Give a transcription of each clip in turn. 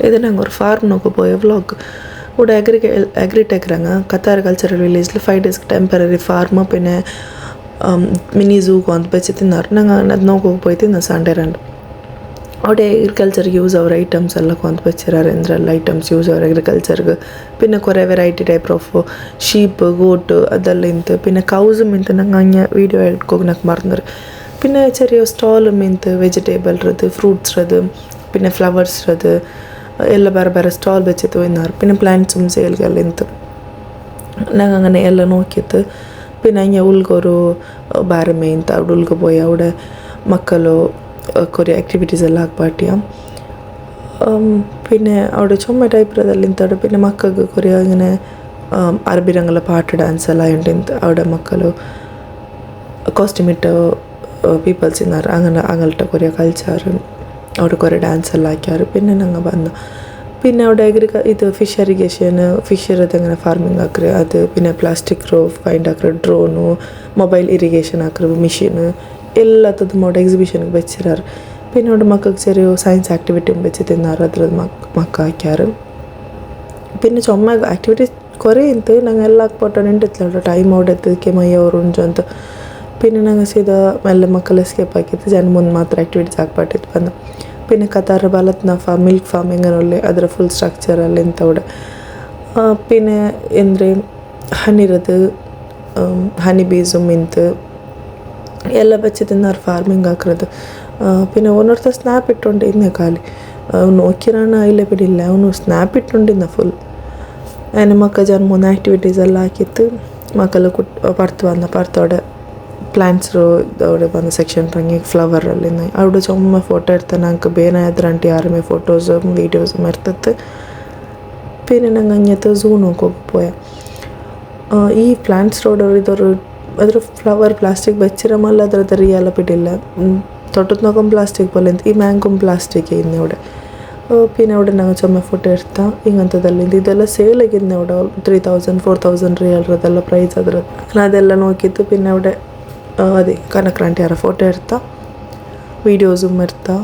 ഇത് ഞങ്ങൾ ഒരു ഫാർമിനൊക്കെ പോയ വ്ളോഗ് ഇവിടെ അഗ്രിടെക്range ഖത്താർ കൾച്ചറൽ വില്ലേജിൽ 5 days ടെമ്പററി ഫാർമ് പിന്നെ മിനി സൂ ಅಂತ വെച്ച് ತಿన్నారు ഞങ്ങൾ അത് നോക്കി പോയി തിന്ന സൺഡേ രണ്ട് അവിടെ ಅಗ್ರಿಕಲ್ಚರ್ಗೆ ಯೂಸ್ ಅವರ ಐಟಮ್ಸ್ ಎಲ್ಲ ಕೊಂತ ಬಚ್ಚಿರಾರೆ ಅಂದ್ರೆಲ್ಲ ಐಟಮ್ಸ್ ಯೂಸ್ ಅವರ ಅಗ್ರಿಕಲ್ಚರ್ಗೆ പിന്നെ കുറേ variety type of sheep got അതെല്ലാം ಇಂತ പിന്നെ കൗസും ಇಂತ ನಂಗೆ ಹಂಗೆ ವೀಡಿಯೋ എടുಕೋಗನಕ್ಕೆ ಮರ್ಂದ್ರೆ പിന്നെ ചെറിയ ಸ್ಟಾಲ್ ಇಂತ ವೆಜಿಟೇಬಲ್ ರದ್ದು ಫ್ರೂಟ್ಸ್ ರದ್ದು പിന്നെ ಫ್ಲವರ್ಸ್ ರದ್ದು ಎಲ್ಲ ಬೇರೆ ಬೇರೆ ಸ್ಟಾಲ್ വെച്ചിട്ട് വന്നാറ് പിന്നെ പ്ലാന്റ്സും ಸೇಲ್ಗೆಲ್ಲ ಇಂತ ನಂಗೆ അങ്ങനെ ಎಲ್ಲ നോക്കിയിട്ട് പിന്നെ ಹಂಗೆ ಉಳ್ಗೊರು ಬಾರಮೆ ಇಂತ അവിടെ ಉಳ್ಗೆ പോയി അവിടെ മക്കളോ കുറേ ആക്ടിവിറ്റീസ് എല്ലാം ആക്പാട്ടിയ പിന്നെ അവിടെ ചുമ്മാ ടൈപ്പിറದಲ್ಲಿ ಇಂತവിടെ പിന്നെ മക്കൾക്ക് കുറേ ഇങ്ങനെ അറബി ರಂಗಲ പാട്ട് ഡാൻസ് എല്ലാം ഉണ്ട് അവിടെ മക്കള് കോസ്റ്റ്യൂം ഇട്ട പീപ്പിൾസ് ഇന്നാറ് അങ്ങനെ അങ്ങനത്തെ കുറേ കൾച്ചർ അവിടെ കുറേ ഡാൻസ് എല്ലാം ആക്കിയാറ് പിന്നെ ഞങ്ങൾ വന്നു പിന്നെ അവിടെ ഇത് ഫിഷ് ഇറിഗേഷൻ ഫിഷ് ഇങ്ങനെ ഫാർമിങ് ആക്കുക അത് പിന്നെ പ്ലാസ്റ്റിക് റോ ഫൈൻഡ് ആക്കുക ഡ്രോನು ಮೊಬೈಲ್ ಇರಿಗೇಷನ್ ಹಾಕ್ರು ಮಿಷಿನ್ ಎಲ್ಲತ್ತದ್ದು അവിടെ എക്സിബിഷനിಗೆ വെച്ചിരാറ് പിന്നെ അവിടെ മക്കൾക്ക് ചെറിയ സയൻസ് ആക്ടിവിറ്റിയും വെച്ച് തിന്നാറ് അದ್ರದ್ದು മക്ക ಹಾಕ್ಯಾರು പിന്നെ ചുമ്മാ ಆಕ್ಟಿವಿಟೀಸ್ കുറേ ಇಂತು ನಂಗೆ ಎಲ್ಲ ಹಾಕ್ಬಿಟ್ಟು ನಿಂತಿತ್ತಲ್ಲ ಟೈಮ್ ಹೊಡೆದಕ್ಕೆ ಮೈಯವರು ಉಂಜು ಅಂತ പിന്നെ ഞങ്ങൾ സീദാ മെല്ലെ മക്കളെ എസ്കേപ്പ് ആക്കിയിട്ട് ജന ಮುಂದೆ ಮಾತ್ರ ಆಕ್ಟಿವಿಟೀಸ್ ಹಾಕ್ಬಿಟ್ಟಿತ್ತು ಬಂದು പിന്നെ ഖത്താർ ബലത്ന ಮಿಲ್ಕ್ ಫಾರ್ಮ್ ಹೆಂಗನೊಳ್ಳೆ ಅದರ ಫುಲ್ ಸ್ಟ್ರಕ್ಚರಲ್ಲಿ ಇಂತ അവിടെ പിന്നെ ಅಂದರೆ ಹನಿರದು ಹನಿ ಬೀಸು ಮಿಂತು ಎಲ್ಲ ಬಚ್ಚಿ ತಿನ್ನಾರು ಫಾರ್ಮಿಂಗ್ ಹಾಕಿರೋದು പിന്നെ ഓരോരുത്തർ സ്നാപ്പ് ഇട്ടുകൊണ്ടിരുന്ന കാലി നോക്കിയാണ് അതിലെ പിടിയില്ല ಅವನು ಸ್ನಾಪ್ ಇಟ್ಟುಕೊಂಡಿದ್ದ ಫುಲ್ അതിന് മക്ക ജന മൂന്ന് ആക്ടിവിറ്റീസ് എല്ലാം ആക്കിയിട്ട് മക്കൾ പുറത്ത് വന്ന പുറത്തോടെ ಪ್ಲ್ಯಾಂಟ್ಸ್ അവിടെ ಬಂದ ಸೆಕ್ಷನ್ ರಂಗಿ ಫ್ಲವರಲ್ಲಿ അവിടെ ചുമ്മാ ഫോട്ടോ എടുത്താൽ ഞങ്ങൾക്ക് ಬೇರೆ ಎದ್ರಂಟಿ ಯಾರಮೇ ಫೋಟೋസും വീഡിയോസും എടുത്തിട്ട് പിന്നെ ഞങ്ങൾ അങ്ങനത്തെ സൂ നോക്കി പോയ ഈ പ്ലാന്റ്സ് റോഡ് ഇതൊരു ಅದ್ರ ಫ್ಲವರ್ ಪ್ಲಾಸ್ಟಿಕ್ ಬೆಚ್ಚಿರಮಲ್ಲ ಅದ್ರದ್ದು ರಿಯಲ್ಲ ಬಿಟ್ಟಿಲ್ಲ ತೊಟ್ಟದ್ದು ನೋಕೊಂಡ್ ಪ್ಲಾಸ್ಟಿಕ್ പോലെ ಈ ಮ್ಯಾಂಗೋಮ್ ಪ್ಲಾಸ್ಟಿಕ್ ಇನ್ನು അവിടെ പിന്നെ അവിടെ ഞങ്ങൾ ചുമ്മാ ഫോട്ടോ എടുത്താൽ ഇങ്ങനത്തതെല്ലാം ಇದೆಲ್ಲ ಸೇಲಾಗಿದ್ದೆ അവിടെ 3000-4000 ರಿಯಲ್ ಅದೆಲ್ಲ ಪ್ರೈಸ್ ಅದ್ರದ್ದು ಅದೆಲ್ಲ ನೋಕಿತ್ತು പിന്നെ അവിടെ ಅದೇ ಕನಕ್ರಾಂಟಿ ಯಾರ ಫೋಟೋ എടുത്താൽ വീഡിയോസും എടുത്താൽ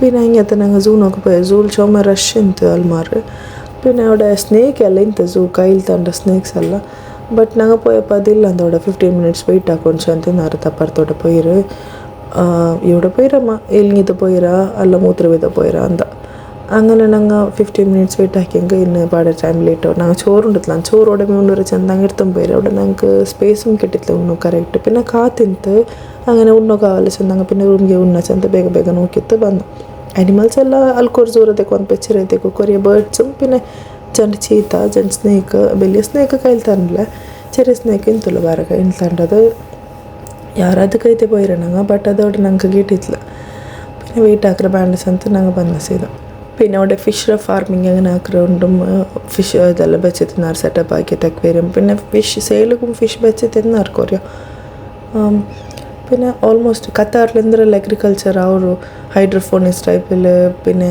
പിന്നെ അങ്ങനത്തെ ഞങ്ങൾ സൂ നോക്കി പോയി സൂಲ್ ചുമ്മാ ರಶ್ ಇಂತು ಅಲ್ಮಾರು പിന്നെ അവിടെ ಸ್ನೇಕ್ ಎಲ್ಲ ಇಂತು ಸೂ ಕೈಲಿ ತಂಡ ಸ್ನೇಕ್ಸ್ ಎಲ್ಲ ಬಟ್ ഞങ്ങൾ പോയപ്പോൾ അതില്ല എന്തോടെ 15 minutes വെയിറ്റ് ആക്കൊഞ്ചു ಅಂತ നേരത്തെ അപ്പുറത്തോടെ പോയിര് ഇവിടെ പോയിരമ്മ എലിഞ്ഞിത് പോയിരാ അല്ല മൂത്രവിധ പോയിരാ ಅಂತ അങ്ങനെ ഞങ്ങൾ 15 minutes വെയിറ്റ് ആക്കിയെങ്കിൽ ഇന്ന് പാടെ ടൈം ലേറ്റോ ഞങ്ങൾ ചോറുണ്ടില്ല ചോറോടെ മുന്നൂറ് ചെന്നങ്ങ് എടുത്തും പോയിര് അവിടെ ഞങ്ങൾക്ക് സ്പേസും കിട്ടില്ല ഉണ്ണു കറക്റ്റ് പിന്നെ കാത്തിಂತು അങ്ങനെ ഉണ്ണോ ಕಾವಲ್ಲ ಚೆಂದಂಗೆ പിന്നെ ರೂಮ್ಗೆ ಉಣ್ಣ ಚೆಂದ ಬೇಗ ಬೇಗ ನೋಕಿತ್ತು ಬಂದು ಅನಿಮಲ್ಸ್ ಎಲ್ಲ ಅಲ್ಕೋರ್ ಜೋರದಕ್ಕೆ ಒಂದು ಪಿಕ್ಚರ್ ಐತೆಕು ಕೊರಿಯ ಬರ್ಡ್സും പിന്നെ ಜಂಟ್ ಚೀತ ಜಂಟ್ ಸ್ನೇಕ್ വലിയ സ്നേക്ക് കയ്യിൽ തന്നില്ല ചെറിയ സ്നേക്ക് ಇಂತಲ್ಲ ಬೇರೆ ಕೈಯಲ್ಲಿ ತಂಡದು ಯಾರಾದ ಕೈತೆ പോയിരണങ്ങ ಬಟ್ അതോടെ ഞങ്ങൾക്ക് കിട്ടിയിട്ടില്ല പിന്നെ വെയിറ്റ് ആക്കിற ಬ್ಯಾಂಡಸ್ ಅಂತ ഞങ്ങൾ ಬಂದ ಸೀದಾ പിന്നെ അവിടെ ഫിഷ് ഫാർമിങ് അങ്ങനെ ആക്കുന്നുണ്ടും ഫിഷ് ഇതെല്ലാം വെച്ച് തിന്നാറ് സെറ്റപ്പ് ആക്കിയിട്ട് അക്വേറിയം പിന്നെ ഫിഷ് സെയിലും ഫിഷ് വെച്ച് തിന്നാറ് കുറേ പിന്നെ ഓൾമോസ്റ്റ് ഖത്താറിലെന്തെല്ലാം അഗ്രികൾച്ചർ ಅವರು ಹೈಡ್ರೋಫೋನಿಕ್ಸ್ ಟೈಪಲ್ಲಿ പിന്നെ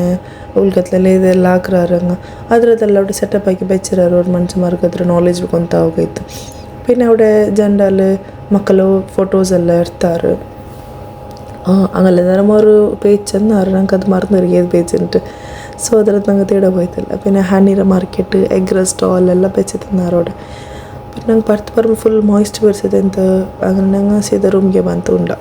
ಉಳ್ಗತ್ಲೆಲ್ಲ ಇದೆಲ್ಲ ಹಾಕ್ರಾರಂಗ ಅದರದ್ದೆಲ್ಲ അവിടെ സെറ്റപ്പ് ಆಗಿ ಬೆಚ್ಚಿರಾರು ಅವ್ರ ಮನುಷ್ಯಮಾರ್ಗೆ ಅದ್ರ ನಾಲೆಜ್ ಕೊಂತ ಹೋಗೈತೆ പിന്നെ അവിടെ ജെൻഡാല് മക്കള് ഫോട്ടോസ് എല്ലാം എടുത്താറ് അങ്ങനെ നേരം ഒരു പേജ് ചെന്നാറ് ഞങ്ങൾക്ക് അത് മറന്നിരിക്കും ഏത് പേജ് ഉണ്ട് ಸೊ ಅದ್ರದ್ದು ನಂಗೆ ತೇಡ ಹೋಯ್ತಲ್ಲ പിന്നെ ಹಣ್ಣಿರ ಮಾರ್ಕೆಟ್ ಎಗ್ ಸ್ಟಾಲ್ ಎಲ್ಲ ಬೆಚ್ಚಿ ತಿನ್ನಾರು അവിടെ പിന്നെ ನಂಗೆ ಬರ್ತು ಫುಲ್ ಮಾಯ್ಸ್ಟ್ ಬರ್ಸಿದೆ ಅಂತ അങ്ങനെ ഞങ്ങൾ ಸೀದಾ ರೂಮ್ಗೆ ಬಂತು ಉಂಡ